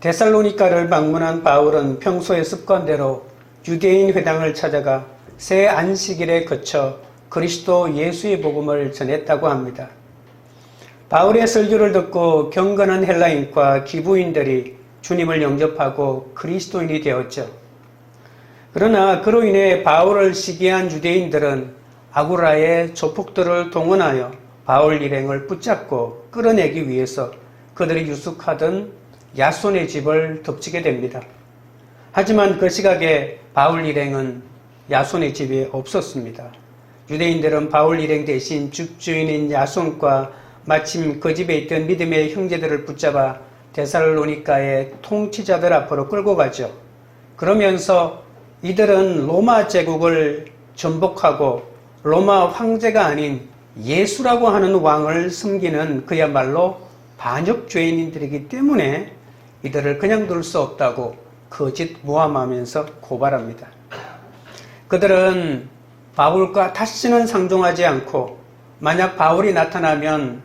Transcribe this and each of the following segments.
데살로니가를 방문한 바울은 평소의 습관대로 유대인 회당을 찾아가 새 안식일에 거쳐 그리스도 예수의 복음을 전했다고 합니다. 바울의 설교를 듣고 경건한 헬라인과 기부인들이 주님을 영접하고 그리스도인이 되었죠. 그러나 그로 인해 바울을 시기한 유대인들은 아구라의 조폭들을 동원하여 바울 일행을 붙잡고 끌어내기 위해서 그들이 유숙하던 야손의 집을 덮치게 됩니다. 하지만 그 시각에 바울 일행은 야손의 집에 없었습니다. 유대인들은 바울 일행 대신 집주인인 야손과 마침 그 집에 있던 믿음의 형제들을 붙잡아 데살로니가의 통치자들 앞으로 끌고 가죠. 그러면서 이들은 로마 제국을 전복하고 로마 황제가 아닌 예수라고 하는 왕을 섬기는 그야말로 반역죄인들이기 때문에 이들을 그냥 둘 수 없다고 거짓 모함하면서 고발합니다. 그들은 바울과 다시는 상종하지 않고 만약 바울이 나타나면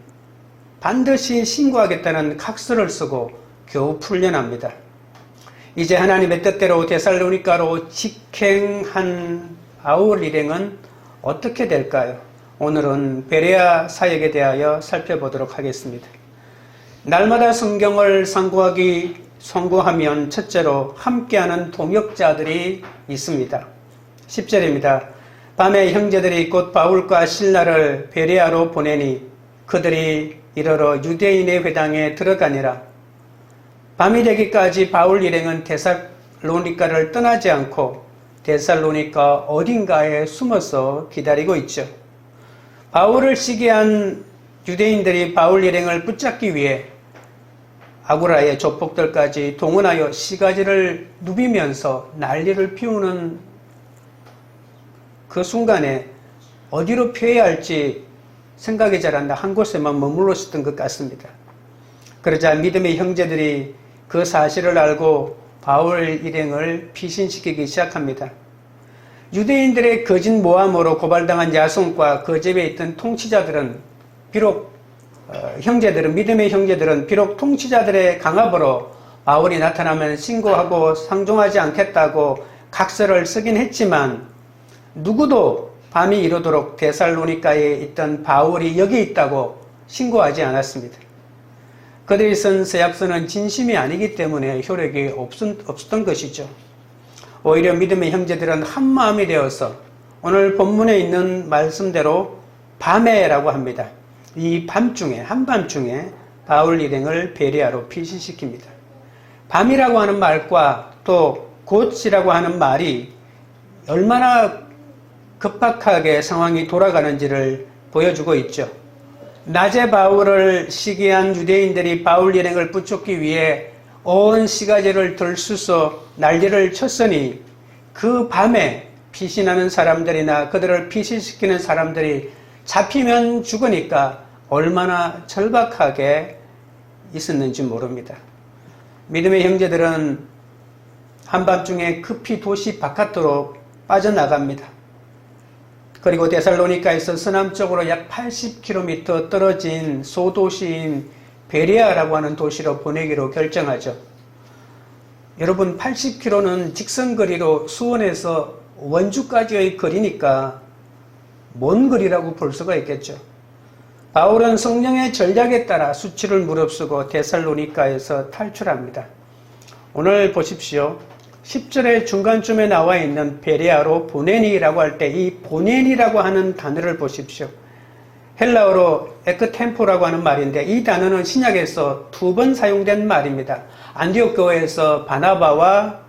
반드시 신고하겠다는 각서를 쓰고 겨우 풀려납니다. 이제 하나님의 뜻대로 데살로니가로 직행한 바울 일행은 어떻게 될까요? 오늘은 베레아 사역에 대하여 살펴보도록 하겠습니다. 날마다 성경을 상고하면 첫째로 함께하는 동역자들이 있습니다. 10절입니다. 밤에 형제들이 곧 바울과 실라를 베레아로 보내니 그들이 이르러 유대인의 회당에 들어가니라. 밤이 되기까지 바울 일행은 데살로니가를 떠나지 않고 데살로니가 어딘가에 숨어서 기다리고 있죠. 바울을 시기한 유대인들이 바울 일행을 붙잡기 위해 아구라의 조폭들까지 동원하여 시가지를 누비면서 난리를 피우는 그 순간에 어디로 피해야 할지 생각이 잘 안 나 한 곳에만 머물러 있었던 것 같습니다. 그러자 믿음의 형제들이 그 사실을 알고 바울 일행을 피신시키기 시작합니다. 유대인들의 거짓 모함으로 고발당한 야손과 그 집에 있던 통치자들은 믿음의 형제들은 비록 통치자들의 강압으로 바울이 나타나면 신고하고 상종하지 않겠다고 각서를 쓰긴 했지만 누구도 밤이 이르도록 데살로니가에 있던 바울이 여기 있다고 신고하지 않았습니다. 그들이 쓴 서약서는 진심이 아니기 때문에 효력이 없었던 것이죠. 오히려 믿음의 형제들은 한마음이 되어서 오늘 본문에 있는 말씀대로 밤에라고 합니다. 이 한밤중에 바울 일행을 베레아로 피신시킵니다. 밤이라고 하는 말과 또 곧이라고 하는 말이 얼마나 급박하게 상황이 돌아가는지를 보여주고 있죠. 낮에 바울을 시기한 유대인들이 바울 일행을 붙잡기 위해 온 시가지를 들쑤서 난리를 쳤으니 그 밤에 피신하는 사람들이나 그들을 피신시키는 사람들이 잡히면 죽으니까 얼마나 절박하게 있었는지 모릅니다. 믿음의 형제들은 한밤중에 급히 도시 바깥으로 빠져나갑니다. 그리고 데살로니가에서 서남쪽으로 약 80km 떨어진 소도시인 베레아라고 하는 도시로 보내기로 결정하죠. 여러분 80km는 직선거리로 수원에서 원주까지의 거리니까 먼 거리라고 볼 수가 있겠죠. 바울은 성령의 전략에 따라 수치를 무릅쓰고 데살로니가에서 탈출합니다. 오늘 보십시오. 10절의 중간쯤에 나와 있는 베레아로 보내니라고 할 때 이 보내니라고 하는 단어를 보십시오. 헬라어로 에크템포라고 하는 말인데 이 단어는 신약에서 2번 사용된 말입니다. 안디옥 교회에서 바나바와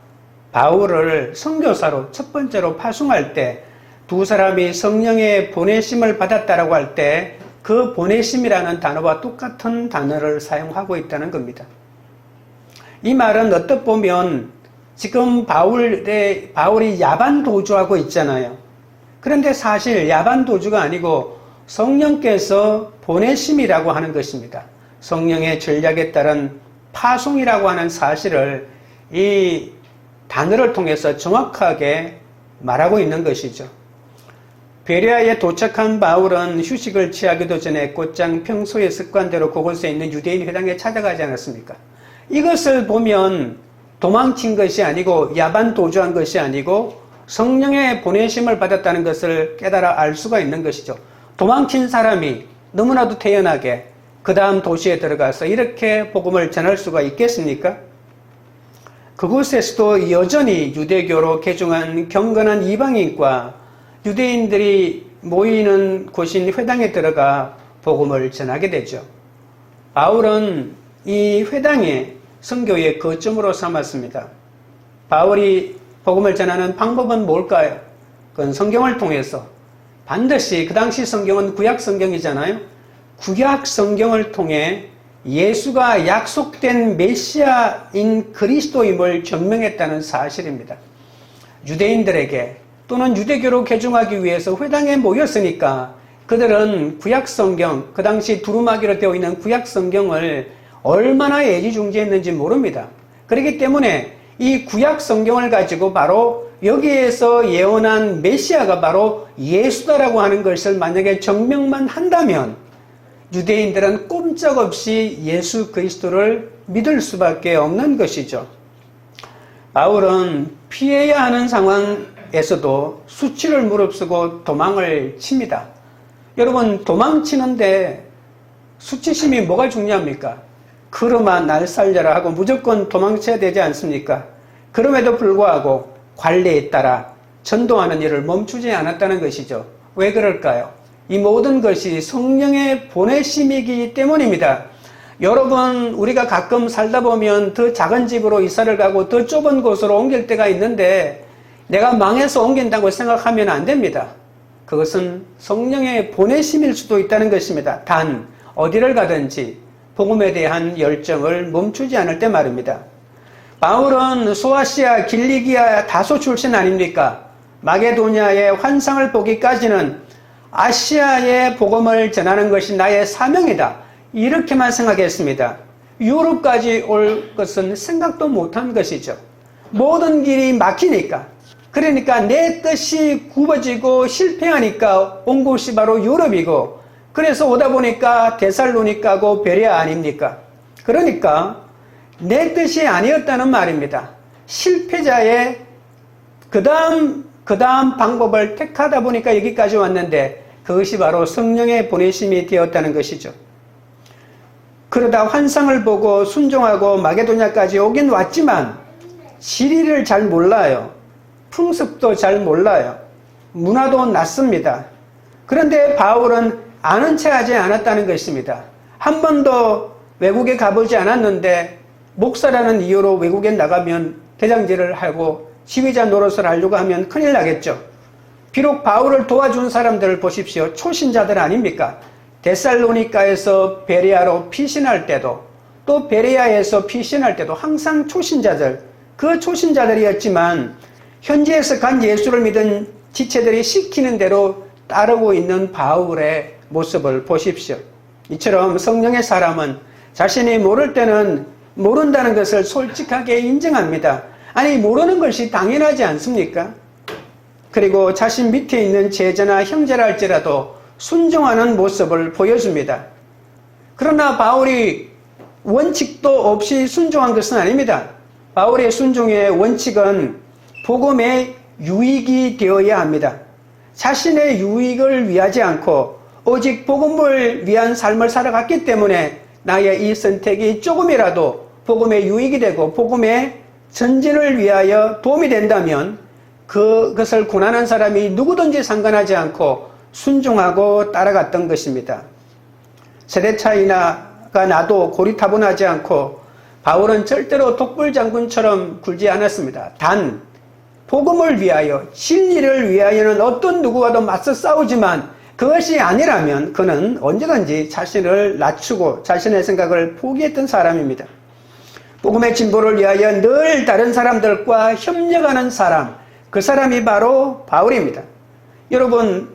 바울을 선교사로 첫 번째로 파송할 때 두 사람이 성령의 보내심을 받았다라고 할 때 그 보내심이라는 단어와 똑같은 단어를 사용하고 있다는 겁니다. 이 말은 어떻게 보면 지금 바울이 야반 도주하고 있잖아요. 그런데 사실 야반 도주가 아니고 성령께서 보내심이라고 하는 것입니다. 성령의 전략에 따른 파송이라고 하는 사실을 이 단어를 통해서 정확하게 말하고 있는 것이죠. 베레아에 도착한 바울은 휴식을 취하기도 전에 곧장 평소의 습관대로 그곳에 있는 유대인 회당에 찾아가지 않았습니까? 이것을 보면 도망친 것이 아니고 야반 도주한 것이 아니고 성령의 보내심을 받았다는 것을 깨달아 알 수가 있는 것이죠. 도망친 사람이 너무나도 태연하게 그 다음 도시에 들어가서 이렇게 복음을 전할 수가 있겠습니까? 그곳에서도 여전히 유대교로 개종한 경건한 이방인과 유대인들이 모이는 곳인 회당에 들어가 복음을 전하게 되죠. 바울은 이 회당에 선교의 거점으로 삼았습니다. 바울이 복음을 전하는 방법은 뭘까요? 그건 성경을 통해서 반드시 그 당시 성경은 구약 성경이잖아요. 구약 성경을 통해 예수가 약속된 메시아인 그리스도임을 증명했다는 사실입니다. 유대인들에게 또는 유대교로 개종하기 위해서 회당에 모였으니까 그들은 구약 성경, 그 당시 두루마기로 되어 있는 구약 성경을 얼마나 애지중지했는지 모릅니다. 그렇기 때문에 이 구약 성경을 가지고 바로 여기에서 예언한 메시아가 바로 예수다라고 하는 것을 만약에 증명만 한다면 유대인들은 꼼짝없이 예수 그리스도를 믿을 수밖에 없는 것이죠. 바울은 피해야 하는 상황에서도 수치를 무릅쓰고 도망을 칩니다. 여러분, 도망치는데 수치심이 뭐가 중요합니까? 그러마 날 살려라 하고 무조건 도망쳐야 되지 않습니까? 그럼에도 불구하고 관례에 따라 전도하는 일을 멈추지 않았다는 것이죠. 왜 그럴까요? 이 모든 것이 성령의 보내심이기 때문입니다. 여러분, 우리가 가끔 살다 보면 더 작은 집으로 이사를 가고 더 좁은 곳으로 옮길 때가 있는데 내가 망해서 옮긴다고 생각하면 안 됩니다. 그것은 성령의 보내심일 수도 있다는 것입니다. 단 어디를 가든지 복음에 대한 열정을 멈추지 않을 때 말입니다. 바울은 소아시아, 길리기아, 다소 출신 아닙니까? 마게도냐의 환상을 보기까지는 아시아의 복음을 전하는 것이 나의 사명이다. 이렇게만 생각했습니다. 유럽까지 올 것은 생각도 못한 것이죠. 모든 길이 막히니까. 그러니까 내 뜻이 굽어지고 실패하니까 온 곳이 바로 유럽이고, 그래서 오다 보니까 데살로니가고 베레아 아닙니까? 그러니까 내 뜻이 아니었다는 말입니다. 실패자의 그 다음 방법을 택하다 보니까 여기까지 왔는데 그것이 바로 성령의 보내심이 되었다는 것이죠. 그러다 환상을 보고 순종하고 마게도냐까지 오긴 왔지만 지리를 잘 몰라요. 풍습도 잘 몰라요. 문화도 낯습니다. 그런데 바울은 아는 체 하지 않았다는 것입니다. 한 번도 외국에 가보지 않았는데 목사라는 이유로 외국에 나가면 대장질을 하고 지휘자 노릇을 하려고 하면 큰일 나겠죠. 비록 바울을 도와준 사람들을 보십시오. 초신자들 아닙니까? 데살로니가에서 베레아로 피신할 때도 또 베레아에서 피신할 때도 항상 초신자들, 그 초신자들이었지만 현지에서 간 예수를 믿은 지체들이 시키는 대로 따르고 있는 바울의 모습을 보십시오. 이처럼 성령의 사람은 자신이 모를 때는 모른다는 것을 솔직하게 인정합니다. 아니, 모르는 것이 당연하지 않습니까? 그리고 자신 밑에 있는 제자나 형제라 할지라도 순종하는 모습을 보여줍니다. 그러나 바울이 원칙도 없이 순종한 것은 아닙니다. 바울의 순종의 원칙은 복음의 유익이 되어야 합니다. 자신의 유익을 위하지 않고 오직 복음을 위한 삶을 살아갔기 때문에 나의 이 선택이 조금이라도 복음의 유익이 되고 복음의 전진을 위하여 도움이 된다면 그것을 고난한 사람이 누구든지 상관하지 않고 순종하고 따라갔던 것입니다. 세대 차이가 나도 고리타분하지 않고 바울은 절대로 독불장군처럼 굴지 않았습니다. 단 복음을 위하여, 진리를 위하여는 어떤 누구와도 맞서 싸우지만 그것이 아니라면 그는 언제든지 자신을 낮추고 자신의 생각을 포기했던 사람입니다. 복음의 진보를 위하여 늘 다른 사람들과 협력하는 사람, 그 사람이 바로 바울입니다. 여러분,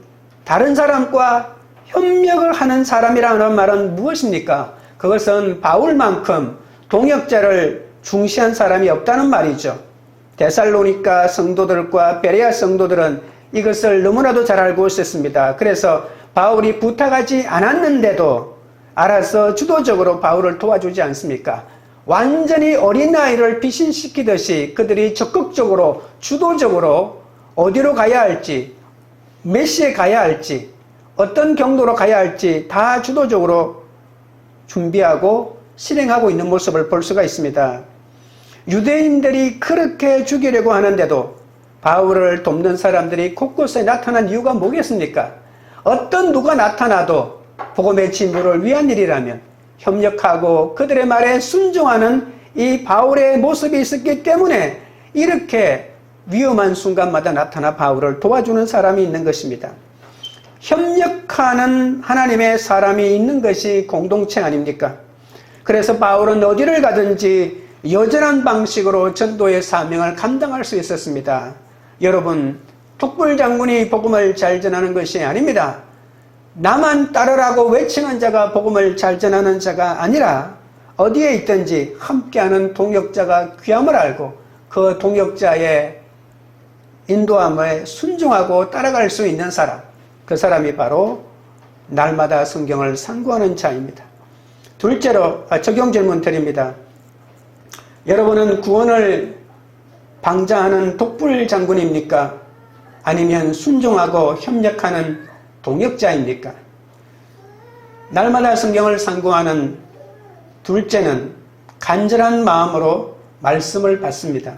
다른 사람과 협력을 하는 사람이라는 말은 무엇입니까? 그것은 바울만큼 동역자를 중시한 사람이 없다는 말이죠. 데살로니가 성도들과 베레아 성도들은 이것을 너무나도 잘 알고 있었습니다. 그래서 바울이 부탁하지 않았는데도 알아서 주도적으로 바울을 도와주지 않습니까? 완전히 어린아이를 피신시키듯이 그들이 적극적으로 주도적으로 어디로 가야 할지, 몇 시에 가야 할지, 어떤 경로로 가야 할지 다 주도적으로 준비하고 실행하고 있는 모습을 볼 수가 있습니다. 유대인들이 그렇게 죽이려고 하는데도 바울을 돕는 사람들이 곳곳에 나타난 이유가 뭐겠습니까? 어떤 누가 나타나도 복음의 진보를 위한 일이라면 협력하고 그들의 말에 순종하는 이 바울의 모습이 있었기 때문에 이렇게 위험한 순간마다 나타나 바울을 도와주는 사람이 있는 것입니다. 협력하는 하나님의 사람이 있는 것이 공동체 아닙니까? 그래서 바울은 어디를 가든지 여전한 방식으로 전도의 사명을 감당할 수 있었습니다. 여러분, 툭불장군이 복음을 잘 전하는 것이 아닙니다. 나만 따르라고 외치는 자가 복음을 잘 전하는 자가 아니라 어디에 있든지 함께하는 동역자가 귀함을 알고 그 동역자의 인도함에 순종하고 따라갈 수 있는 사람, 그 사람이 바로 날마다 성경을 상고하는 자입니다. 둘째로 적용 질문 드립니다. 여러분은 구원을 방자하는 독불장군입니까? 아니면 순종하고 협력하는 동역자입니까? 날마다 성경을 상고하는 둘째는 간절한 마음으로 말씀을 받습니다.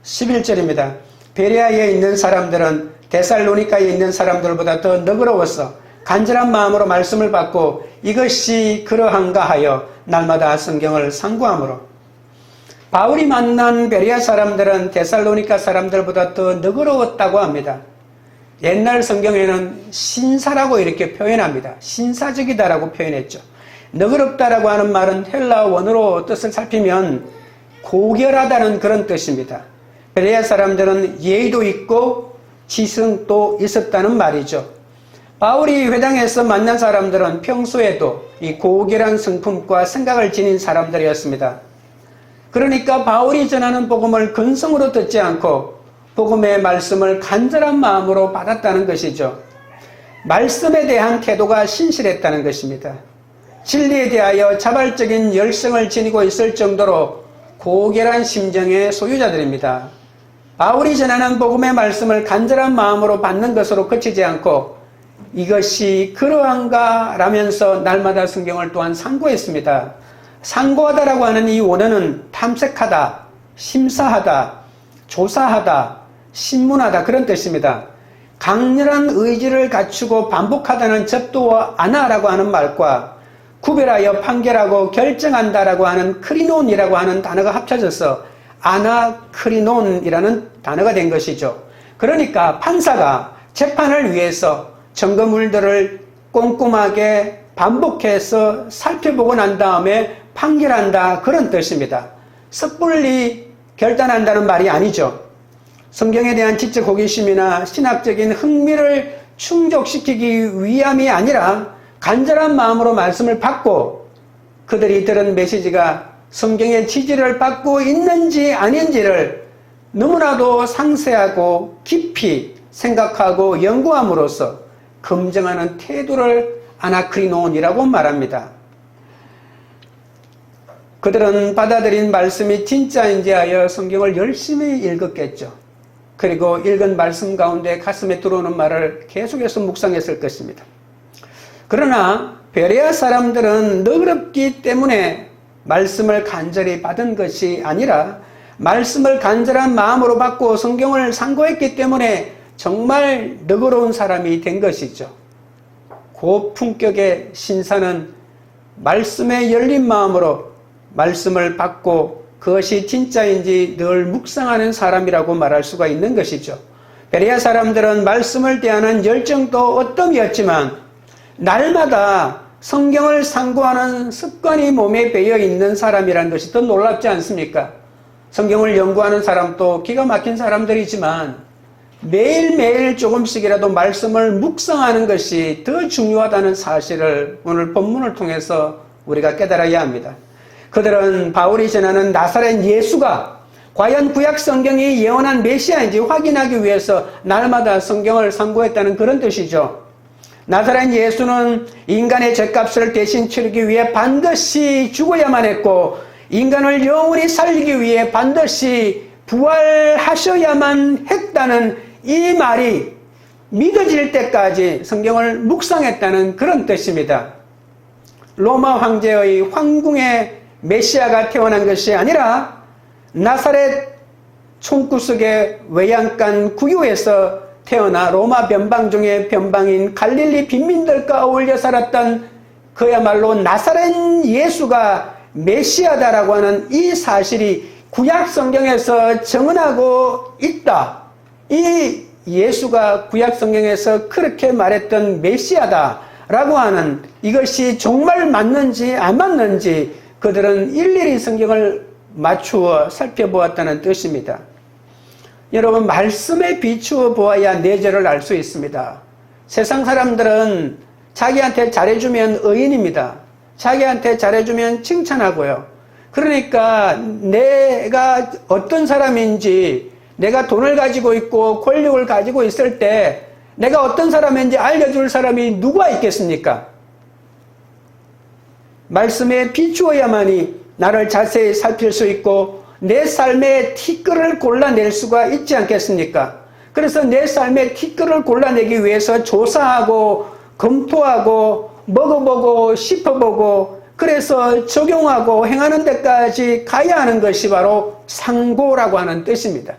11절입니다. 베레아에 있는 사람들은 데살로니가에 있는 사람들보다 더 너그러워서 간절한 마음으로 말씀을 받고 이것이 그러한가 하여 날마다 성경을 상고하므로. 바울이 만난 베레아 사람들은 데살로니가 사람들보다 더 너그러웠다고 합니다. 옛날 성경에는 신사라고 이렇게 표현합니다. 신사적이다라고 표현했죠. 너그럽다라고 하는 말은 헬라 원어로 뜻을 살피면 고결하다는 그런 뜻입니다. 베레아 사람들은 예의도 있고 지성도 있었다는 말이죠. 바울이 회당에서 만난 사람들은 평소에도 이 고결한 성품과 생각을 지닌 사람들이었습니다. 그러니까 바울이 전하는 복음을 근성으로 듣지 않고 복음의 말씀을 간절한 마음으로 받았다는 것이죠. 말씀에 대한 태도가 신실했다는 것입니다. 진리에 대하여 자발적인 열성을 지니고 있을 정도로 고결한 심정의 소유자들입니다. 바울이 전하는 복음의 말씀을 간절한 마음으로 받는 것으로 그치지 않고 이것이 그러한가 라면서 날마다 성경을 또한 상고했습니다. 상고하다라고 하는 이 원어는 탐색하다, 심사하다, 조사하다, 신문하다 그런 뜻입니다. 강렬한 의지를 갖추고 반복하다는 접두어 아나라고 하는 말과 구별하여 판결하고 결정한다라고 하는 크리논이라고 하는 단어가 합쳐져서 아나크리논이라는 단어가 된 것이죠. 그러니까 판사가 재판을 위해서 증거물들을 꼼꼼하게 반복해서 살펴보고 난 다음에 판결한다 그런 뜻입니다. 섣불리 결단한다는 말이 아니죠. 성경에 대한 지적 호기심이나 신학적인 흥미를 충족시키기 위함이 아니라 간절한 마음으로 말씀을 받고 그들이 들은 메시지가 성경의 지지를 받고 있는지 아닌지를 너무나도 상세하고 깊이 생각하고 연구함으로써 검증하는 태도를 아나크리논이라고 말합니다. 그들은 받아들인 말씀이 진짜인지 하여 성경을 열심히 읽었겠죠. 그리고 읽은 말씀 가운데 가슴에 들어오는 말을 계속해서 묵상했을 것입니다. 그러나 베레아 사람들은 너그럽기 때문에 말씀을 간절히 받은 것이 아니라 말씀을 간절한 마음으로 받고 성경을 상고했기 때문에 정말 너그러운 사람이 된 것이죠. 고품격의 신사는 말씀에 열린 마음으로 말씀을 받고 그것이 진짜인지 늘 묵상하는 사람이라고 말할 수가 있는 것이죠. 베레아 사람들은 말씀을 대하는 열정도 어떠이었지만 날마다 성경을 상고하는 습관이 몸에 배어 있는 사람이라는 것이 더 놀랍지 않습니까? 성경을 연구하는 사람도 기가 막힌 사람들이지만 매일매일 조금씩이라도 말씀을 묵상하는 것이 더 중요하다는 사실을 오늘 본문을 통해서 우리가 깨달아야 합니다. 그들은 바울이 전하는 나사렛 예수가 과연 구약 성경이 예언한 메시아인지 확인하기 위해서 날마다 성경을 상고했다는 그런 뜻이죠. 나사렛 예수는 인간의 죄값을 대신 치르기 위해 반드시 죽어야만 했고 인간을 영원히 살리기 위해 반드시 부활하셔야만 했다는 이 말이 믿어질 때까지 성경을 묵상했다는 그런 뜻입니다. 로마 황제의 황궁에 메시아가 태어난 것이 아니라 나사렛 총구석의 외양간 구유에서 태어나 로마 변방 중에 변방인 갈릴리 빈민들과 어울려 살았던 그야말로 나사렛 예수가 메시아다라고 하는 이 사실이 구약 성경에서 증언하고 있다. 이 예수가 구약 성경에서 그렇게 말했던 메시아다라고 하는 이것이 정말 맞는지 안 맞는지 그들은 일일이 성경을 맞추어 살펴보았다는 뜻입니다. 여러분, 말씀에 비추어 보아야 내절을 알 수 있습니다. 세상 사람들은 자기한테 잘해주면 의인입니다. 자기한테 잘해주면 칭찬하고요. 그러니까 내가 어떤 사람인지, 내가 돈을 가지고 있고 권력을 가지고 있을 때 내가 어떤 사람인지 알려줄 사람이 누가 있겠습니까? 말씀에 비추어야만이 나를 자세히 살필 수 있고 내 삶의 티끌을 골라낼 수가 있지 않겠습니까? 그래서 내 삶의 티끌을 골라내기 위해서 조사하고 검토하고 먹어보고 씹어보고 그래서 적용하고 행하는 데까지 가야 하는 것이 바로 상고라고 하는 뜻입니다.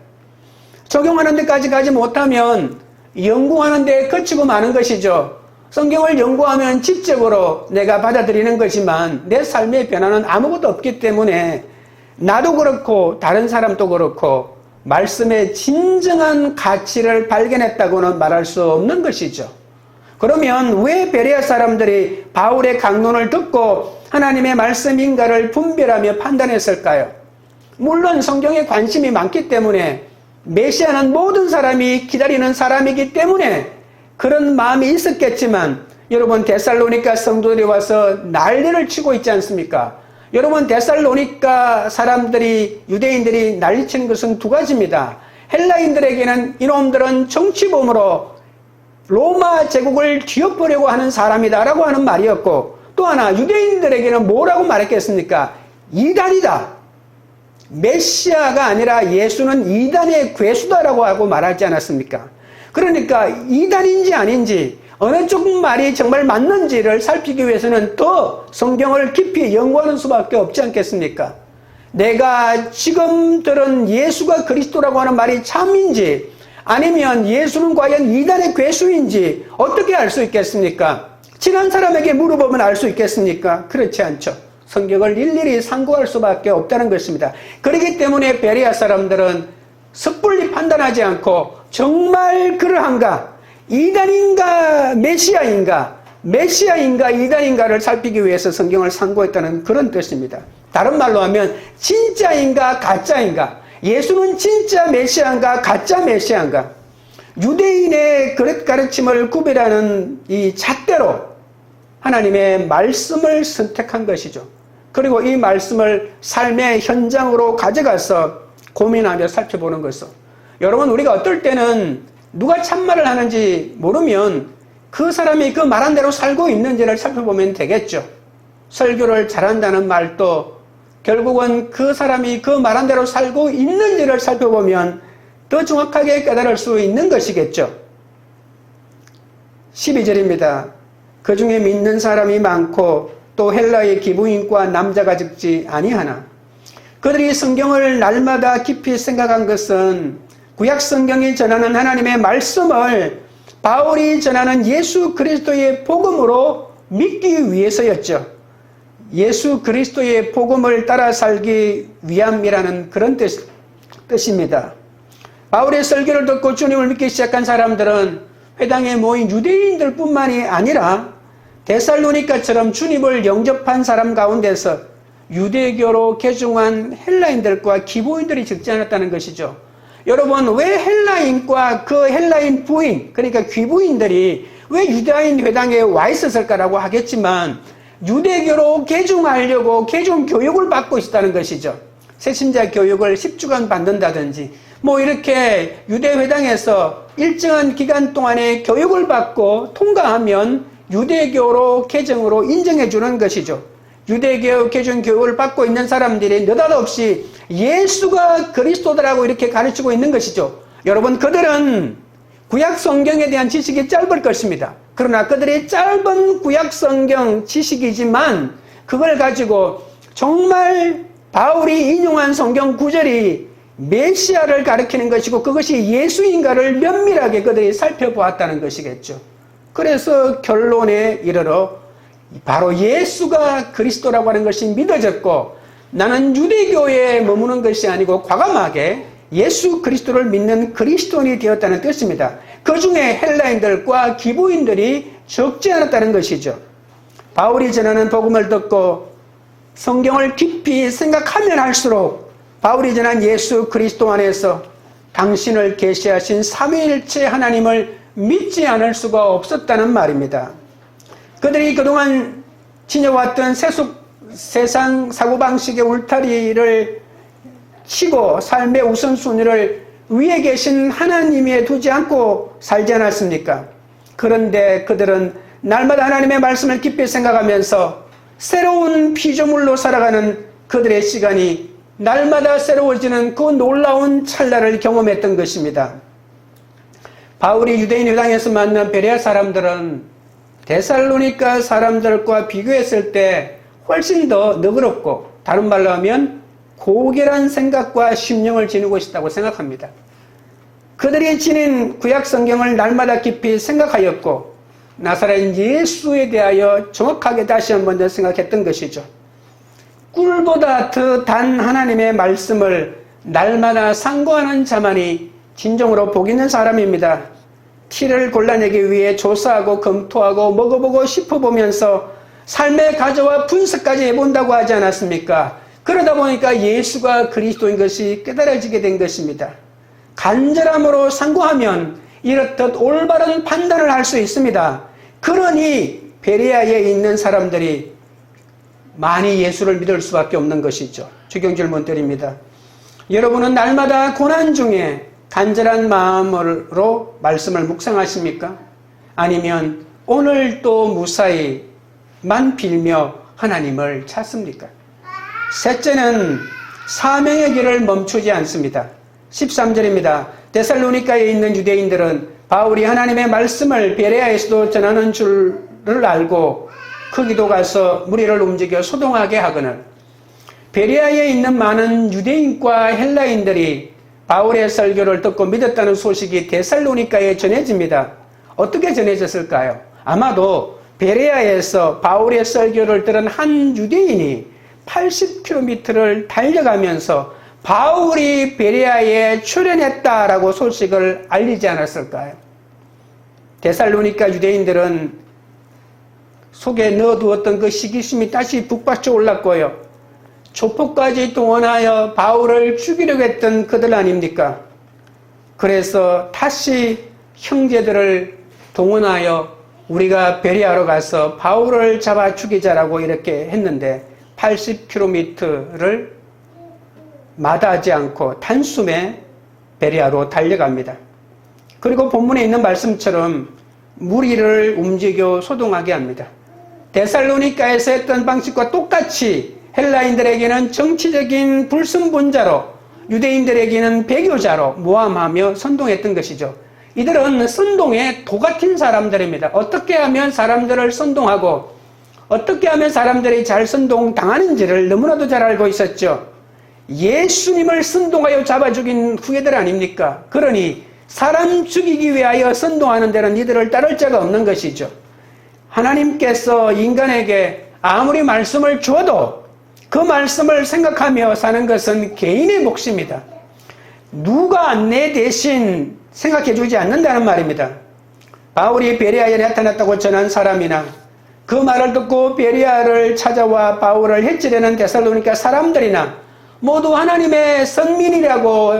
적용하는 데까지 가지 못하면 연구하는 데 그치고 마는 것이죠. 성경을 연구하면 지적으로 내가 받아들이는 거지만 내 삶의 변화는 아무것도 없기 때문에 나도 그렇고 다른 사람도 그렇고 말씀의 진정한 가치를 발견했다고는 말할 수 없는 것이죠. 그러면 왜 베레아 사람들이 바울의 강론을 듣고 하나님의 말씀인가를 분별하며 판단했을까요? 물론 성경에 관심이 많기 때문에 메시아는 모든 사람이 기다리는 사람이기 때문에 그런 마음이 있었겠지만 여러분, 데살로니가 성도들이 와서 난리를 치고 있지 않습니까? 여러분, 데살로니가 사람들이, 유대인들이 난리치는 것은 두 가지입니다. 헬라인들에게는 이놈들은 정치범으로 로마 제국을 뒤엎으려고 하는 사람이다라고 하는 말이었고, 또 하나 유대인들에게는 뭐라고 말했겠습니까? 이단이다. 메시아가 아니라 예수는 이단의 괴수다라고 하고 말하지 않았습니까? 그러니까 이단인지 아닌지 어느 쪽 말이 정말 맞는지를 살피기 위해서는 더 성경을 깊이 연구하는 수밖에 없지 않겠습니까? 내가 지금 들은 예수가 그리스도라고 하는 말이 참인지 아니면 예수는 과연 이단의 괴수인지 어떻게 알 수 있겠습니까? 친한 사람에게 물어보면 알 수 있겠습니까? 그렇지 않죠. 성경을 일일이 상고할 수밖에 없다는 것입니다. 그렇기 때문에 베레아 사람들은 섣불리 판단하지 않고 정말 그러한가? 이단인가 메시아인가? 메시아인가 이단인가를 살피기 위해서 성경을 상고했다는 그런 뜻입니다. 다른 말로 하면 진짜인가 가짜인가? 예수는 진짜 메시아인가 가짜 메시아인가? 유대인의 그릇 가르침을 구별하는 이 잣대로 하나님의 말씀을 선택한 것이죠. 그리고 이 말씀을 삶의 현장으로 가져가서 고민하며 살펴보는 것이죠. 여러분, 우리가 어떨 때는 누가 참말을 하는지 모르면 그 사람이 그 말한 대로 살고 있는지를 살펴보면 되겠죠. 설교를 잘한다는 말도 결국은 그 사람이 그 말한 대로 살고 있는지를 살펴보면 더 정확하게 깨달을 수 있는 것이겠죠. 12절입니다. 그 중에 믿는 사람이 많고 또 헬라의 기부인과 남자가 적지 아니하나. 그들이 성경을 날마다 깊이 생각한 것은 구약 성경이 전하는 하나님의 말씀을 바울이 전하는 예수 그리스도의 복음으로 믿기 위해서였죠. 예수 그리스도의 복음을 따라 살기 위함이라는 그런 뜻입니다. 바울의 설교를 듣고 주님을 믿기 시작한 사람들은 회당에 모인 유대인들 뿐만이 아니라 데살로니가처럼 주님을 영접한 사람 가운데서 유대교로 개종한 헬라인들과 기부인들이 적지 않았다는 것이죠. 여러분, 왜 헬라인과 그 헬라인 부인, 그러니까 귀부인들이 왜 유대인 회당에 와 있었을까라고 하겠지만 유대교로 개종하려고 개종 교육을 받고 있었다는 것이죠. 새신자 교육을 10주간 받는다든지 뭐 이렇게 유대회당에서 일정한 기간 동안에 교육을 받고 통과하면 유대교로 개정으로 인정해 주는 것이죠. 유대교 개종 교육을 받고 있는 사람들이 느닷없이 예수가 그리스도라고 이렇게 가르치고 있는 것이죠. 여러분, 그들은 구약 성경에 대한 지식이 짧을 것입니다. 그러나 그들의 짧은 구약 성경 지식이지만 그걸 가지고 정말 바울이 인용한 성경 구절이 메시아를 가리키는 것이고 그것이 예수인가를 면밀하게 그들이 살펴보았다는 것이겠죠. 그래서 결론에 이르러 바로 예수가 그리스도라고 하는 것이 믿어졌고 나는 유대교에 머무는 것이 아니고 과감하게 예수 그리스도를 믿는 그리스도인이 되었다는 뜻입니다. 그 중에 헬라인들과 기브인들이 적지 않았다는 것이죠. 바울이 전하는 복음을 듣고 성경을 깊이 생각하면 할수록 바울이 전한 예수 그리스도 안에서 당신을 계시하신 삼위일체 하나님을 믿지 않을 수가 없었다는 말입니다. 그들이 그동안 지녀왔던 세상 사고방식의 울타리를 치고 삶의 우선순위를 위에 계신 하나님에 두지 않고 살지 않았습니까? 그런데 그들은 날마다 하나님의 말씀을 깊이 생각하면서 새로운 피조물로 살아가는 그들의 시간이 날마다 새로워지는 그 놀라운 찰나를 경험했던 것입니다. 바울이 유대인 회당에서 만난 베레아 사람들은 데살로니가 사람들과 비교했을 때 훨씬 더 너그럽고 다른 말로 하면 고결한 생각과 심령을 지니고 있다고 생각합니다. 그들이 지닌 구약 성경을 날마다 깊이 생각하였고 나사렛 예수에 대하여 정확하게 다시 한 번 더 생각했던 것이죠. 꿀보다 더 단 하나님의 말씀을 날마다 상고하는 자만이 진정으로 복 있는 사람입니다. 티를 골라내기 위해 조사하고 검토하고 먹어보고 씹어보면서 삶의 가저와 분석까지 해본다고 하지 않았습니까? 그러다 보니까 예수가 그리스도인 것이 깨달아지게 된 것입니다. 간절함으로 상고하면 이렇듯 올바른 판단을 할 수 있습니다. 그러니 베레아에 있는 사람들이 많이 예수를 믿을 수밖에 없는 것이죠. 주경 질문 드립니다. 여러분은 날마다 고난 중에 간절한 마음으로 말씀을 묵상하십니까? 아니면 오늘 또 무사히만 빌며 하나님을 찾습니까? 셋째는 사명의 길을 멈추지 않습니다. 13절입니다. 데살로니가에 있는 유대인들은 바울이 하나님의 말씀을 베레아에서도 전하는 줄을 알고 거기도 가서 무리를 움직여 소동하게 하거늘 베레아에 있는 많은 유대인과 헬라인들이 바울의 설교를 듣고 믿었다는 소식이 데살로니가에 전해집니다. 어떻게 전해졌을까요? 아마도 베레아에서 바울의 설교를 들은 한 유대인이 80km를 달려가면서 바울이 베레아에 출현했다라고 소식을 알리지 않았을까요? 데살로니가 유대인들은 속에 넣어두었던 그 시기심이 다시 북받쳐 올랐고요. 조폭까지 동원하여 바울을 죽이려고 했던 그들 아닙니까? 그래서 다시 형제들을 동원하여 우리가 베레아로 가서 바울을 잡아 죽이자라고 이렇게 했는데 80km를 마다하지 않고 단숨에 베레아로 달려갑니다. 그리고 본문에 있는 말씀처럼 무리를 움직여 소동하게 합니다. 데살로니가에서 했던 방식과 똑같이 헬라인들에게는 정치적인 불순분자로 유대인들에게는 배교자로 모함하며 선동했던 것이죠. 이들은 선동의 도 같은 사람들입니다. 어떻게 하면 사람들을 선동하고 어떻게 하면 사람들이 잘 선동당하는지를 너무나도 잘 알고 있었죠. 예수님을 선동하여 잡아 죽인 후예들 아닙니까? 그러니 사람 죽이기 위하여 선동하는 데는 이들을 따를 자가 없는 것이죠. 하나님께서 인간에게 아무리 말씀을 주어도 그 말씀을 생각하며 사는 것은 개인의 몫입니다. 누가 내 대신 생각해 주지 않는다는 말입니다. 바울이 베레아에 나타났다고 전한 사람이나 그 말을 듣고 베레아를 찾아와 바울을 해치려는 데살로니가 사람들이나 모두 하나님의 선민이라고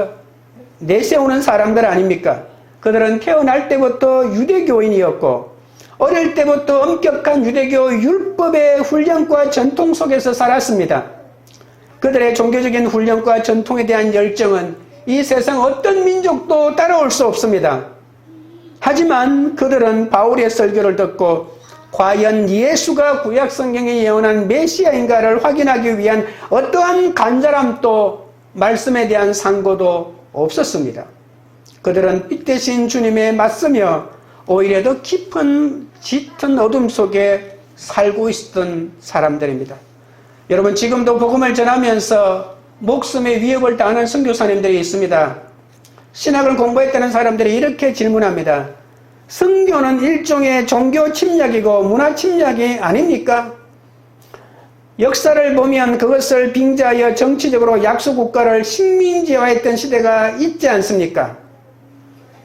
내세우는 사람들 아닙니까? 그들은 태어날 때부터 유대교인이었고 어릴 때부터 엄격한 유대교 율법의 훈련과 전통 속에서 살았습니다. 그들의 종교적인 훈련과 전통에 대한 열정은 이 세상 어떤 민족도 따라올 수 없습니다. 하지만 그들은 바울의 설교를 듣고 과연 예수가 구약 성경에 예언한 메시아인가를 확인하기 위한 어떠한 간절함도 말씀에 대한 상고도 없었습니다. 그들은 빛되신 주님에 맞서며 오히려 더 깊은 짙은 어둠 속에 살고 있었던 사람들입니다. 여러분, 지금도 복음을 전하면서 목숨의 위협을 당하는 선교사님들이 있습니다. 신학을 공부했다는 사람들이 이렇게 질문합니다. 선교는 일종의 종교 침략이고 문화 침략이 아닙니까? 역사를 보면 그것을 빙자하여 정치적으로 약소국가를 식민지화했던 시대가 있지 않습니까?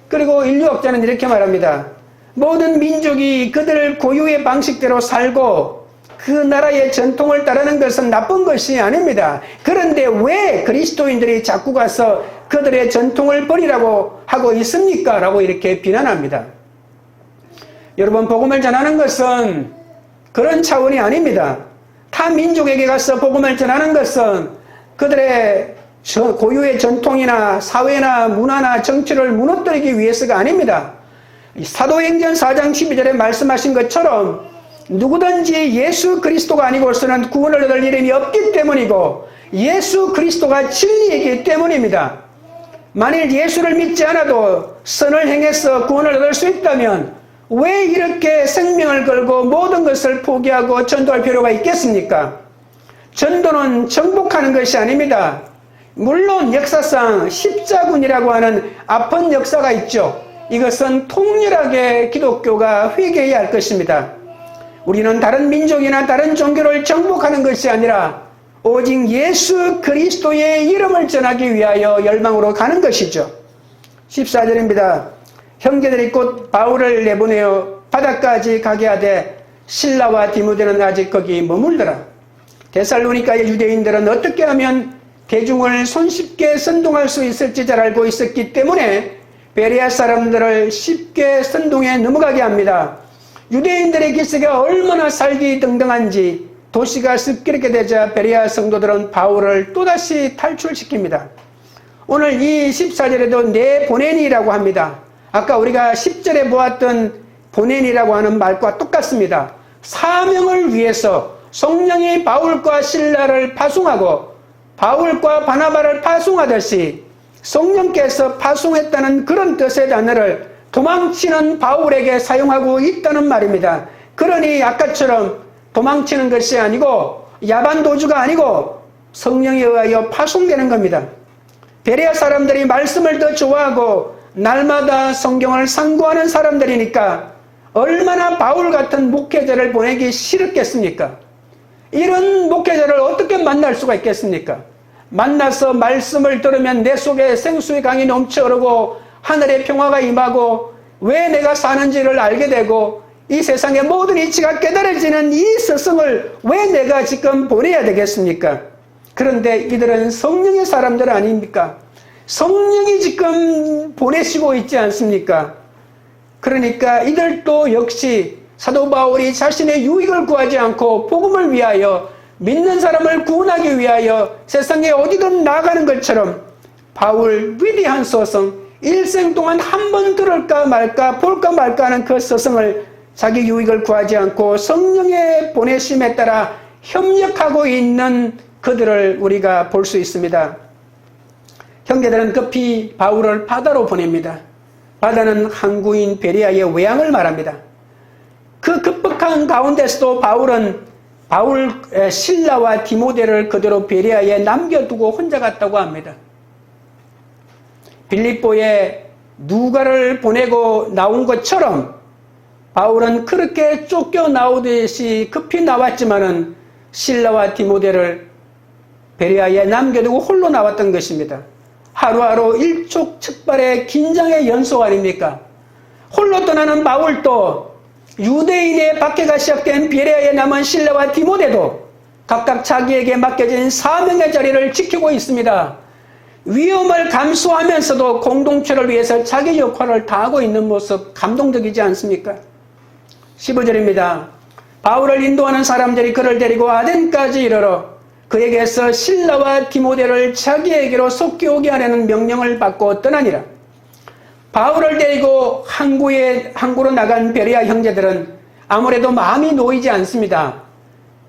그리고 인류학자는 이렇게 말합니다. 모든 민족이 그들 고유의 방식대로 살고 그 나라의 전통을 따르는 것은 나쁜 것이 아닙니다. 그런데 왜 그리스도인들이 자꾸 가서 그들의 전통을 버리라고 하고 있습니까? 라고 이렇게 비난합니다. 여러분, 복음을 전하는 것은 그런 차원이 아닙니다. 타 민족에게 가서 복음을 전하는 것은 그들의 고유의 전통이나 사회나 문화나 정치를 무너뜨리기 위해서가 아닙니다. 사도행전 4장 12절에 말씀하신 것처럼 누구든지 예수 그리스도가 아니고서는 구원을 얻을 이름이 없기 때문이고 예수 그리스도가 진리이기 때문입니다. 만일 예수를 믿지 않아도 선을 행해서 구원을 얻을 수 있다면 왜 이렇게 생명을 걸고 모든 것을 포기하고 전도할 필요가 있겠습니까? 전도는 정복하는 것이 아닙니다. 물론 역사상 십자군이라고 하는 아픈 역사가 있죠. 이것은 통렬하게 기독교가 회개해야 할 것입니다. 우리는 다른 민족이나 다른 종교를 정복하는 것이 아니라 오직 예수 그리스도의 이름을 전하기 위하여 열방으로 가는 것이죠. 14절입니다. 형제들이 곧 바울을 내보내어 바다까지 가게 하되 실라와 디모데는 아직 거기 머물더라. 데살로니가의 유대인들은 어떻게 하면 대중을 손쉽게 선동할 수 있을지 잘 알고 있었기 때문에 베레아 사람들을 쉽게 선동해 넘어가게 합니다. 유대인들의 기세가 얼마나 살기 등등한지 도시가 습기르게 되자 베레아 성도들은 바울을 또다시 탈출시킵니다. 오늘 이 14절에도 내보내니라고 합니다. 아까 우리가 10절에 보았던 보내니라고 하는 말과 똑같습니다. 사명을 위해서 성령이 바울과 실라를 파송하고 바울과 바나바를 파송하듯이 성령께서 파송했다는 그런 뜻의 단어를 도망치는 바울에게 사용하고 있다는 말입니다. 그러니 아까처럼 도망치는 것이 아니고 야반도주가 아니고 성령에 의하여 파송되는 겁니다. 베레아 사람들이 말씀을 더 좋아하고 날마다 성경을 상고하는 사람들이니까 얼마나 바울 같은 목회자를 보내기 싫었겠습니까? 이런 목회자를 어떻게 만날 수가 있겠습니까? 만나서 말씀을 들으면 내 속에 생수의 강이 넘쳐 흐르고 하늘의 평화가 임하고 왜 내가 사는지를 알게 되고 이 세상의 모든 이치가 깨달아지는 이 스승을 왜 내가 지금 보내야 되겠습니까? 그런데 이들은 성령의 사람들 아닙니까? 성령이 지금 보내시고 있지 않습니까? 그러니까 이들도 역시 사도 바울이 자신의 유익을 구하지 않고 복음을 위하여 믿는 사람을 구원하기 위하여 세상에 어디든 나가는 것처럼 바울 위대한 서성, 일생 동안 한 번 들을까 말까 볼까 말까 하는 그 서성을 자기 유익을 구하지 않고 성령의 보내심에 따라 협력하고 있는 그들을 우리가 볼 수 있습니다. 형제들은 급히 바울을 바다로 보냅니다. 바다는 항구인 베레아의 외양을 말합니다. 그 급박한 가운데서도 바울은 실라와 디모데를 그대로 베레아에 남겨두고 혼자 갔다고 합니다. 빌립보에 누가를 보내고 나온 것처럼 바울은 그렇게 쫓겨나오듯이 급히 나왔지만은 실라와 디모데를 베레아에 남겨두고 홀로 나왔던 것입니다. 하루하루 일촉즉발의 긴장의 연속 아닙니까? 홀로 떠나는 바울도 유대인의 박해가 시작된 베레아에 남은 실라와 디모데도 각각 자기에게 맡겨진 사명의 자리를 지키고 있습니다. 위험을 감수하면서도 공동체를 위해서 자기 역할을 다하고 있는 모습 감동적이지 않습니까? 15절입니다. 바울을 인도하는 사람들이 그를 데리고 아덴까지 이르러 그에게서 실라와 디모데를 자기에게로 속히 오게 하려는 명령을 받고 떠나니라. 바울을 데리고 항구로 나간 베레아 형제들은 아무래도 마음이 놓이지 않습니다.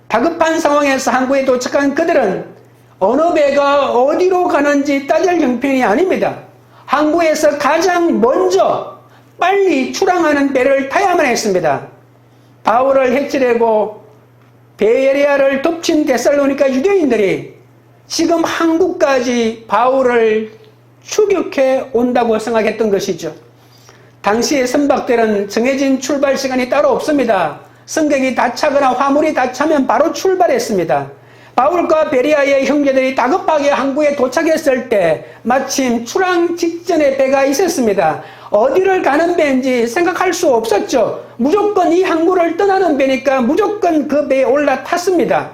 다급한 상황에서 항구에 도착한 그들은 어느 배가 어디로 가는지 따질 형편이 아닙니다. 항구에서 가장 먼저 빨리 출항하는 배를 타야만 했습니다. 바울을 해치려고 베레아를 덮친 데살로니가 유대인들이 지금 한국까지 바울을 추격해 온다고 생각했던 것이죠. 당시의 선박들은 정해진 출발 시간이 따로 없습니다. 승객이 다 차거나 화물이 다 차면 바로 출발했습니다. 바울과 베레아의 형제들이 다급하게 항구에 도착했을 때 마침 출항 직전에 배가 있었습니다. 어디를 가는 배인지 생각할 수 없었죠. 무조건 이 항구를 떠나는 배니까 무조건 그 배에 올라탔습니다.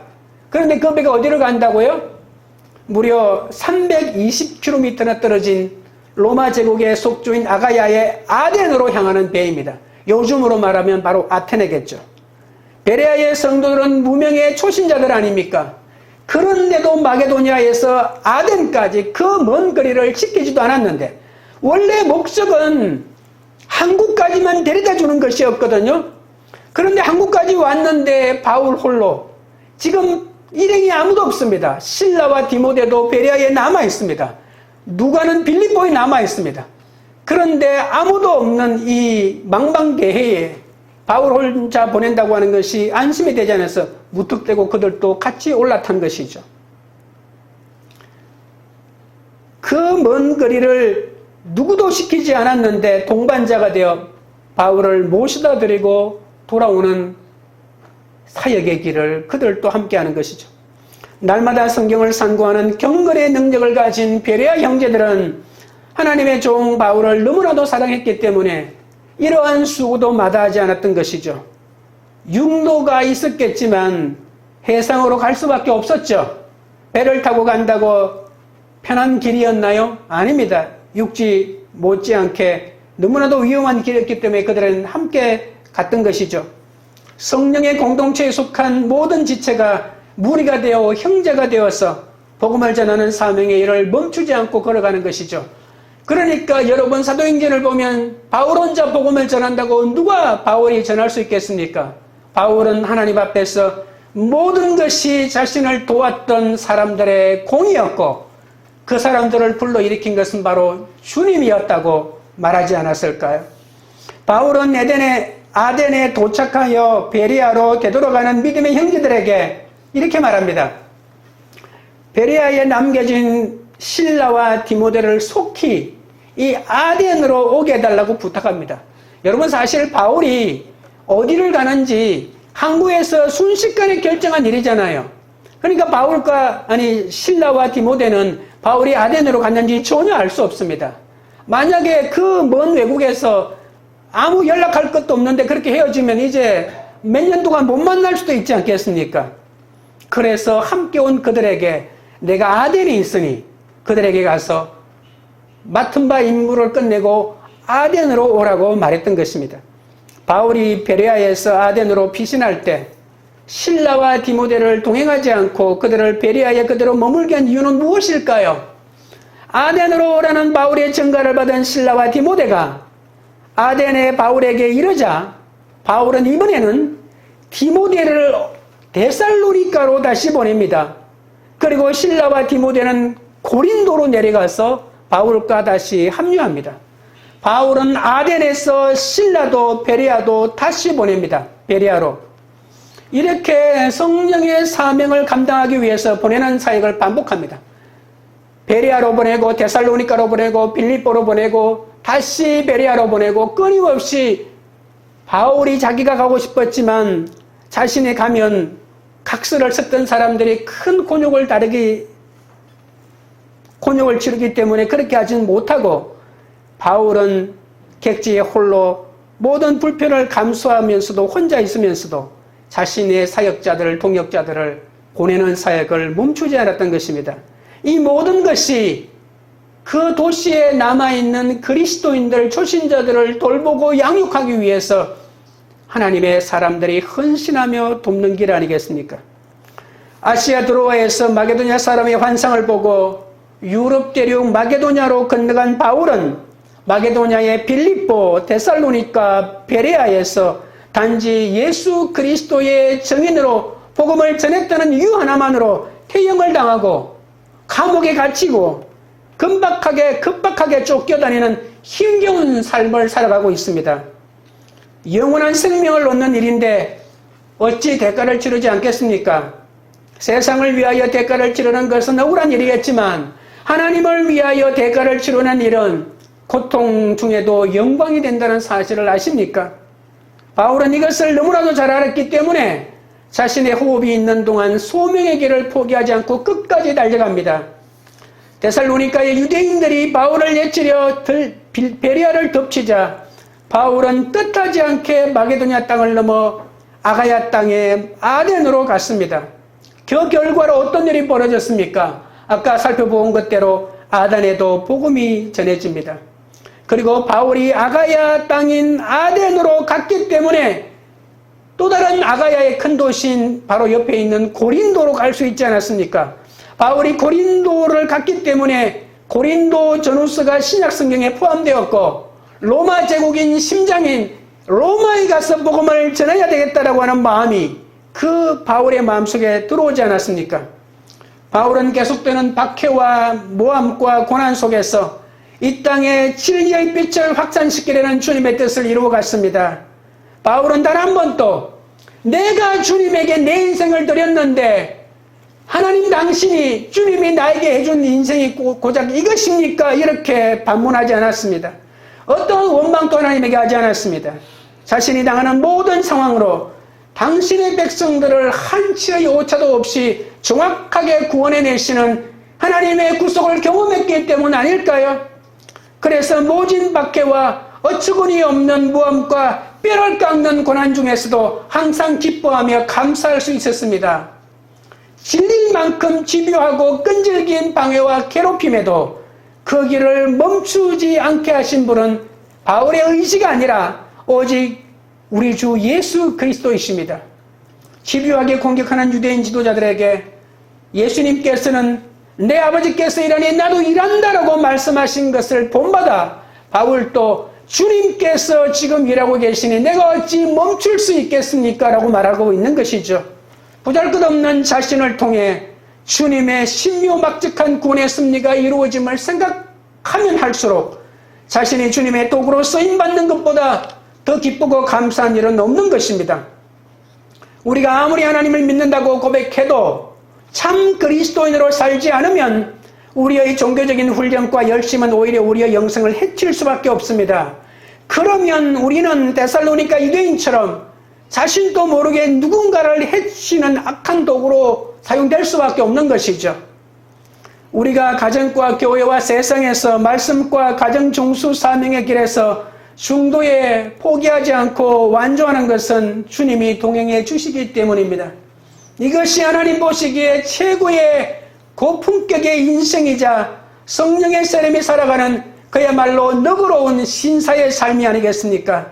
그런데 그 배가 어디를 간다고요? 무려 320km나 떨어진 로마 제국의 속주인 아가야의 아덴으로 향하는 배입니다. 요즘으로 말하면 바로 아테네겠죠. 베레아의 성도들은 무명의 초신자들 아닙니까? 그런데도 마게도니아에서 아덴까지 그 먼 거리를 지키지도 않았는데 원래 목적은 한국까지만 데려다 주는 것이었거든요. 그런데 한국까지 왔는데 바울 홀로 지금 일행이 아무도 없습니다. 실라와 디모데도 베레아에 남아 있습니다. 누가는 빌립보에 남아 있습니다. 그런데 아무도 없는 이 망방대해에 바울 혼자 보낸다고 하는 것이 안심이 되지 않아서 무턱대고 그들도 같이 올라탄 것이죠. 그 먼 거리를 누구도 시키지 않았는데 동반자가 되어 바울을 모셔다 드리고 돌아오는 사역의 길을 그들도 함께하는 것이죠. 날마다 성경을 상고하는 경건의 능력을 가진 베레아 형제들은 하나님의 종 바울을 너무나도 사랑했기 때문에 이러한 수고도 마다하지 않았던 것이죠. 육로가 있었겠지만 해상으로 갈 수밖에 없었죠. 배를 타고 간다고 편한 길이었나요? 아닙니다. 육지 못지않게 너무나도 위험한 길이었기 때문에 그들은 함께 갔던 것이죠. 성령의 공동체에 속한 모든 지체가 무리가 되어 형제가 되어서 복음을 전하는 사명의 일을 멈추지 않고 걸어가는 것이죠. 그러니까 여러분 사도행전을 보면 바울 혼자 복음을 전한다고 누가 바울이 전할 수 있겠습니까? 바울은 하나님 앞에서 모든 것이 자신을 도왔던 사람들의 공이었고 그 사람들을 불러일으킨 것은 바로 주님이었다고 말하지 않았을까요? 바울은 아덴에 도착하여 베레아로 되돌아가는 믿음의 형제들에게 이렇게 말합니다. 베레아에 남겨진 실라와 디모데를 속히 이 아덴으로 오게 해달라고 부탁합니다. 여러분 사실 바울이 어디를 가는지 항구에서 순식간에 결정한 일이잖아요. 그러니까 실라와 디모데는 바울이 아덴으로 갔는지 전혀 알 수 없습니다. 만약에 그 먼 외국에서 아무 연락할 것도 없는데 그렇게 헤어지면 이제 몇 년 동안 못 만날 수도 있지 않겠습니까? 그래서 함께 온 그들에게 내가 아덴에 있으니 그들에게 가서 맡은 바 임무를 끝내고 아덴으로 오라고 말했던 것입니다. 바울이 베레아에서 아덴으로 피신할 때 실라와 디모데를 동행하지 않고 그들을 베레아에 그대로 머물게 한 이유는 무엇일까요? 아덴으로 오라는 바울의 전가를 받은 실라와 디모데가 아덴에 바울에게 이르자 바울은 이번에는 디모데를 데살로니가로 다시 보냅니다. 그리고 실라와 디모데는 고린도로 내려가서 바울과 다시 합류합니다. 바울은 아덴에서 실라도 베레아도 다시 보냅니다. 베레아로. 이렇게 성령의 사명을 감당하기 위해서 보내는 사역을 반복합니다. 베레아로 보내고 데살로니가로 보내고 빌립보로 보내고 다시 베레아로 보내고 끊임없이 바울이 자기가 가고 싶었지만 자신이 가면 각서를 썼던 사람들이 큰 곤욕을 치르기 때문에 그렇게 하지는 못하고 바울은 객지에 홀로 모든 불편을 감수하면서도 혼자 있으면서도 자신의 사역자들을 동역자들을 보내는 사역을 멈추지 않았던 것입니다. 이 모든 것이 그 도시에 남아있는 그리스도인들 초신자들을 돌보고 양육하기 위해서 하나님의 사람들이 헌신하며 돕는 길 아니겠습니까? 아시아 드로아에서 마게도냐 사람의 환상을 보고 유럽 대륙 마게도냐로 건너간 바울은 마게도냐의 빌립보, 데살로니가, 베레아에서 단지 예수 그리스도의 증인으로 복음을 전했다는 이유 하나만으로 태형을 당하고 감옥에 갇히고 급박하게 쫓겨다니는 힘겨운 삶을 살아가고 있습니다. 영원한 생명을 얻는 일인데 어찌 대가를 치르지 않겠습니까? 세상을 위하여 대가를 치르는 것은 억울한 일이겠지만 하나님을 위하여 대가를 치르는 일은 고통 중에도 영광이 된다는 사실을 아십니까? 바울은 이것을 너무나도 잘 알았기 때문에 자신의 호흡이 있는 동안 소명의 길을 포기하지 않고 끝까지 달려갑니다. 데살로니가의 유대인들이 바울을 내치려 베레아를 덮치자 바울은 뜻하지 않게 마게도냐 땅을 넘어 아가야 땅의 아덴으로 갔습니다. 그 결과로 어떤 일이 벌어졌습니까? 아까 살펴본 것대로 아덴에도 복음이 전해집니다. 그리고 바울이 아가야 땅인 아덴으로 갔기 때문에 또 다른 아가야의 큰 도시인 바로 옆에 있는 고린도로 갈 수 있지 않았습니까? 바울이 고린도를 갔기 때문에 고린도 전후서가 신약성경에 포함되었고 로마 제국인 심장인 로마에 가서 복음을 전해야 되겠다라고 하는 마음이 그 바울의 마음속에 들어오지 않았습니까? 바울은 계속되는 박해와 모함과 고난 속에서 이 땅에 진리의 빛을 확산시키려는 주님의 뜻을 이루어 갔습니다. 바울은 단 한 번도 내가 주님에게 내 인생을 드렸는데 하나님 당신이 주님이 나에게 해준 인생이 고작 이것입니까? 이렇게 반문하지 않았습니다. 어떤 원망도 하나님에게 하지 않았습니다. 자신이 당하는 모든 상황으로 당신의 백성들을 한치의 오차도 없이 정확하게 구원해내시는 하나님의 구속을 경험했기 때문 아닐까요? 그래서 모진 박해와 어처구니 없는 모함과 뼈를 깎는 고난 중에서도 항상 기뻐하며 감사할 수 있었습니다. 진릴 만큼 집요하고 끈질긴 방해와 괴롭힘에도 그 길을 멈추지 않게 하신 분은 바울의 의지가 아니라 오직 우리 주 예수 그리스도이십니다. 집요하게 공격하는 유대인 지도자들에게 예수님께서는 내 아버지께서 일하니 나도 일한다라고 말씀하신 것을 본받아 바울도 주님께서 지금 일하고 계시니 내가 어찌 멈출 수 있겠습니까? 라고 말하고 있는 것이죠. 보잘것없는 자신을 통해 주님의 신묘막측한 구원의 섭리가 이루어짐을 생각하면 할수록 자신이 주님의 도구로 쓰임받는 것보다 더 기쁘고 감사한 일은 없는 것입니다. 우리가 아무리 하나님을 믿는다고 고백해도 참 그리스도인으로 살지 않으면 우리의 종교적인 훈련과 열심은 오히려 우리의 영성을 해칠 수밖에 없습니다. 그러면 우리는 데살로니가 유대인처럼 자신도 모르게 누군가를 해치는 악한 도구로 사용될 수밖에 없는 것이죠. 우리가 가정과 교회와 세상에서 말씀과 가정 중수 사명의 길에서 중도에 포기하지 않고 완주하는 것은 주님이 동행해 주시기 때문입니다. 이것이 하나님 보시기에 최고의 고품격의 인생이자 성령의 사람이 살아가는 그야말로 너그러운 신사의 삶이 아니겠습니까?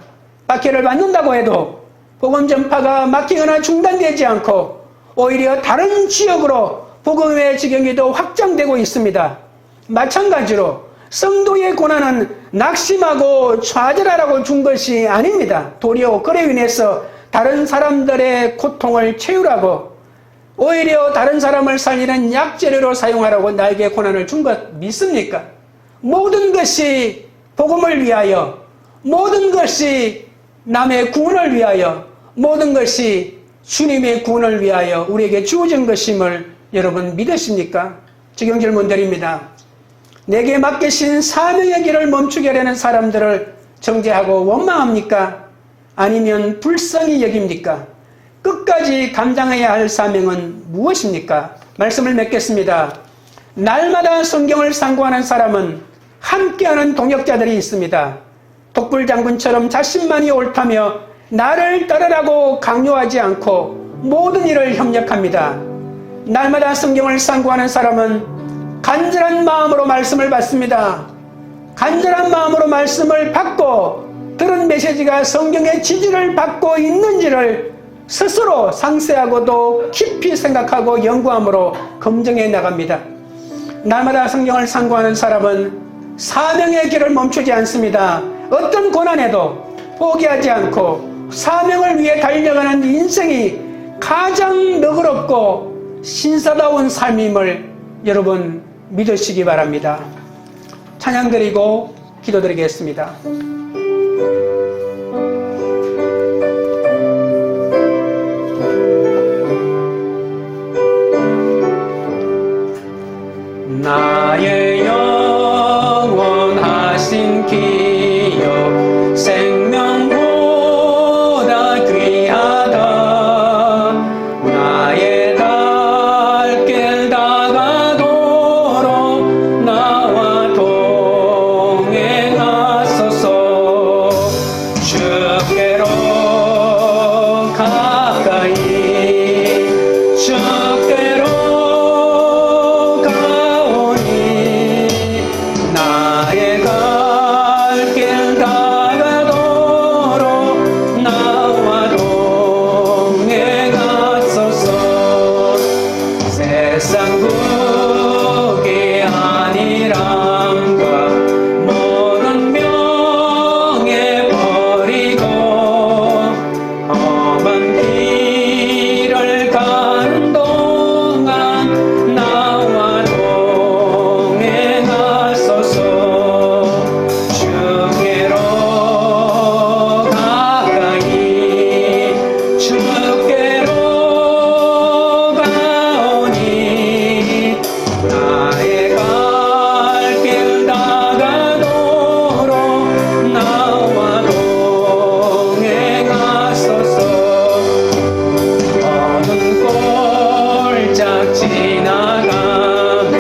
박해를 받는다고 해도 복음 전파가 막히거나 중단되지 않고 오히려 다른 지역으로 복음의 지경이 더 확장되고 있습니다. 마찬가지로 성도의 고난은 낙심하고 좌절하라고 준 것이 아닙니다. 도리어 그로 인해서 다른 사람들의 고통을 채우라고 오히려 다른 사람을 살리는 약재료로 사용하라고 나에게 고난을 준 것 믿습니까? 모든 것이 복음을 위하여, 모든 것이 남의 구원을 위하여, 모든 것이 주님의 구원을 위하여 우리에게 주어진 것임을 여러분 믿으십니까? 지금 질문 드립니다. 내게 맡기신 사명의 길을 멈추게 하려는 사람들을 정죄하고 원망합니까? 아니면 불쌍히 여깁니까? 끝까지 감당해야 할 사명은 무엇입니까? 말씀을 맺겠습니다. 날마다 성경을 상고하는 사람은 함께하는 동역자들이 있습니다. 독불장군처럼 자신만이 옳다며 나를 따르라고 강요하지 않고 모든 일을 협력합니다. 날마다 성경을 상고하는 사람은 간절한 마음으로 말씀을 받습니다. 간절한 마음으로 말씀을 받고 들은 메시지가 성경의 지지를 받고 있는지를 스스로 상세하고도 깊이 생각하고 연구함으로 검증해 나갑니다. 날마다 성경을 상고하는 사람은 사명의 길을 멈추지 않습니다. 어떤 고난에도 포기하지 않고 사명을 위해 달려가는 인생이 가장 너그럽고 신사다운 삶임을 여러분 믿으시기 바랍니다. 찬양 드리고 기도드리겠습니다. 나의 영원하신 기업 생명보다 귀하다. 나의 갈 다가도록 나와 동행하소서. 주께로 가까이 주께로 나의 갈 길 다가도록 나와 동행하소서. 세상 국이 아니람과 모든 명예 버리고 험한 길을 가는 동안 나와 주께로 가까이 주께로 가오니 나의 갈 길 다가도록 나와 동행하소서. 어느 골짝 지나가며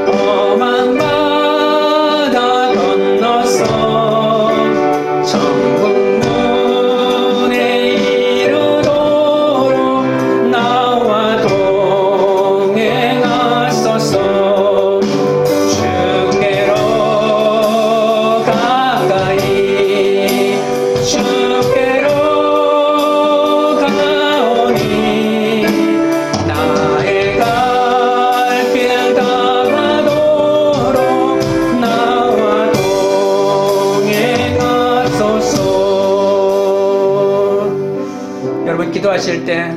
험한 바다 건너서 천국 문에 이르도록 나와 동행하소서. 주께로 가까이 주께로 가오니 나의 갈 길 다가도록 나와 동행하소서. 여러분 기도하실 때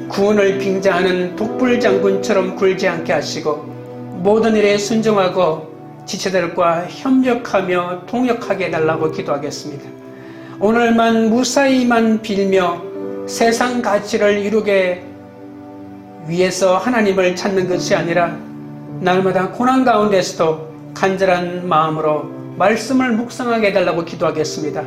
구원을 빙자하는 독불장군처럼 굴지 않게 하시고 모든 일에 순종하고 지체들과 협력하며 통역하게 해달라고 기도하겠습니다. 오늘만 무사히만 빌며 세상 가치를 이루게 위해서 하나님을 찾는 것이 아니라 날마다 고난 가운데서도 간절한 마음으로 말씀을 묵상하게 해달라고 기도하겠습니다.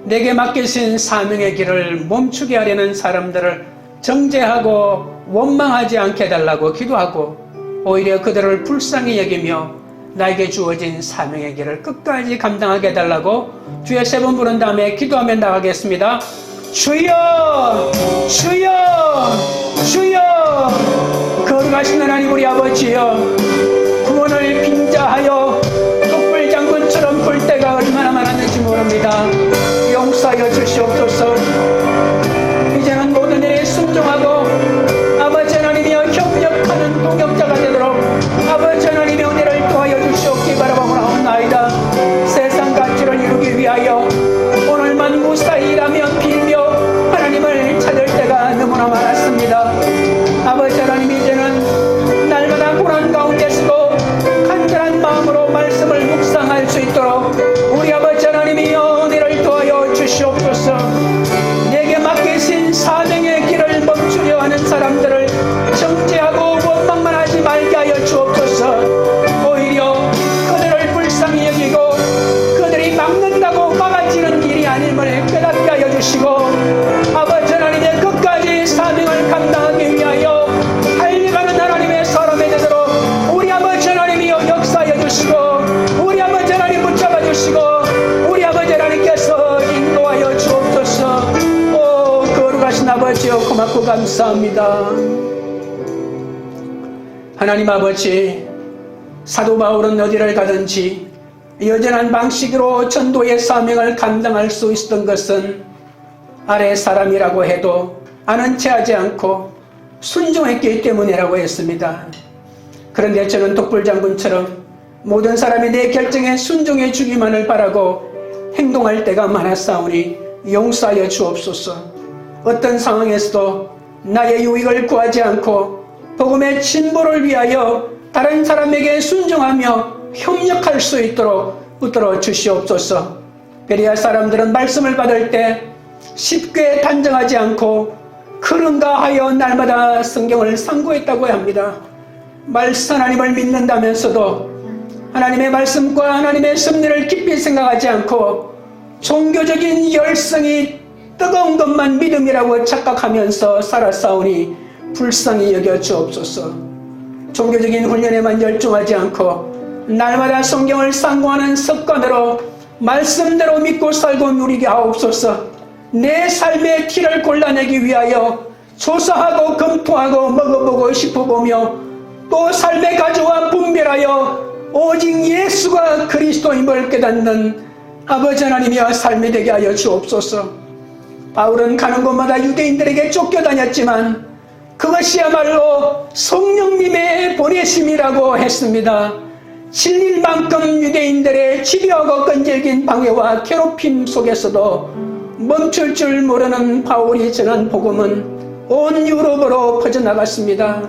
내게 맡기신 사명의 길을 멈추게 하려는 사람들을 정죄하고 원망하지 않게 해달라고 기도하고 오히려 그들을 불쌍히 여기며 나에게 주어진 사명의 길을 끝까지 감당하게 해달라고 주의 세 번 부른 다음에 기도하며 나가겠습니다. 주여 주여 주여. 거룩하신 하나님 우리 아버지여, 구원을 빙자하여 독불장군처럼 볼 때가 얼마나 많았는지 모릅니다. 용서하여 주시옵소서. 이제는 모든 일에 순종하고 아버지 하나님이여 협력하는 동역자가 되도록 아버지 하나님의 은혜를 도하여 주시옵기 바라옵나이다. 세상 가치를 이루기 위하여 오늘만 무사히 일하며 빌며 하나님을 찾을 때가 너무나 많았습니다. 아버지 하나님, 이제는 날마다 고난 가운데서도 간절한 마음으로 말씀을 묵상할 수 있도록 우리 아버지 하나님이여 은혜를 도하여 주시옵소서. 내게 맡기신 사명의 길을 멈추려 하는 사람들을 정죄하고 원망만 하지 말게 하여 주옵소서. 오히려 그들을 불쌍히 여기고 그들이 막는다고 막아지는 일이 아님을 깨닫게 하여 주시고 아버지 하나님의 끝까지 사명을 감당하기 위하여 달려가는 하나님의 사람이 되도록 우리 아버지 하나님이여 역사하여 주시고 우리 아버지 하나님 붙잡아 주시고 우리 아버지 하나님께서 인도하여 주옵소서. 오 거룩하신 아버지여, 고맙고 감사합니다. 하나님 아버지, 사도 바울은 어디를 가든지 여전한 방식으로 전도의 사명을 감당할 수 있었던 것은 아래 사람이라고 해도 아는 체 하지 않고 순종했기 때문이라고 했습니다. 그런데 저는 독불장군처럼 모든 사람이 내 결정에 순종해 주기만을 바라고 행동할 때가 많았사오니 용서하여 주옵소서. 어떤 상황에서도 나의 유익을 구하지 않고 복음의 진보를 위하여 다른 사람에게 순종하며 협력할 수 있도록 붙들어 주시옵소서. 베레아 사람들은 말씀을 받을 때 쉽게 단정하지 않고 그런가 하여 날마다 성경을 상고했다고 합니다. 하나님을 믿는다면서도 하나님의 말씀과 하나님의 섭리를 깊이 생각하지 않고 종교적인 열성이 뜨거운 것만 믿음이라고 착각하면서 살아싸우니 불쌍히 여겨 주옵소서. 종교적인 훈련에만 열중하지 않고 날마다 성경을 상고하는 습관으로 말씀대로 믿고 살고 누리게 하옵소서. 내 삶의 티를 골라내기 위하여 조사하고 검토하고 먹어보고 싶어보며 또 삶의 가치와 분별하여 오직 예수가 그리스도임을 깨닫는 아버지 하나님의 삶이 되게 하여 주옵소서. 바울은 가는 곳마다 유대인들에게 쫓겨다녔지만 그것이야말로 성령님의 보내심이라고 했습니다. 진릴만큼 유대인들의 집요하고 끈질긴 방해와 괴롭힘 속에서도 멈출 줄 모르는 바울이 전한 복음은 온 유럽으로 퍼져나갔습니다.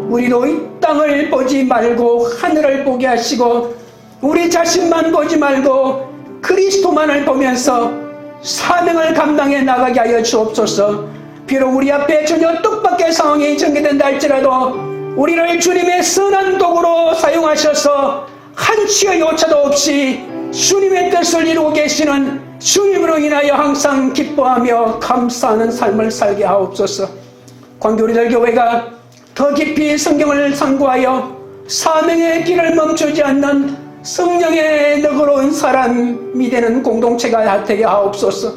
우리도 이 땅을 보지 말고 하늘을 보게 하시고 우리 자신만 보지 말고 그리스도만을 보면서 사명을 감당해 나가게 하여 주옵소서. 비록 우리 앞에 전혀 뜻밖의 상황이 전개된다 할지라도 우리를 주님의 선한 도구로 사용하셔서 한치의 오차도 없이 주님의 뜻을 이루고 계시는 주님으로 인하여 항상 기뻐하며 감사하는 삶을 살게 하옵소서. 광교리들 교회가 더 깊이 성경을 상고하여 사명의 길을 멈추지 않는 성령의 너그러운 사람이 되는 공동체가 되게 하옵소서.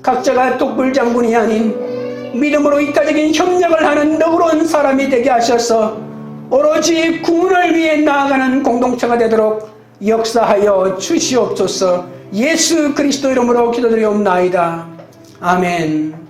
각자가 독불장군이 아닌 믿음으로 이타적인 협력을 하는 너그러운 사람이 되게 하셔서 오로지 구원을 위해 나아가는 공동체가 되도록 역사하여 주시옵소서. 예수 그리스도 이름으로 기도드리옵나이다. 아멘.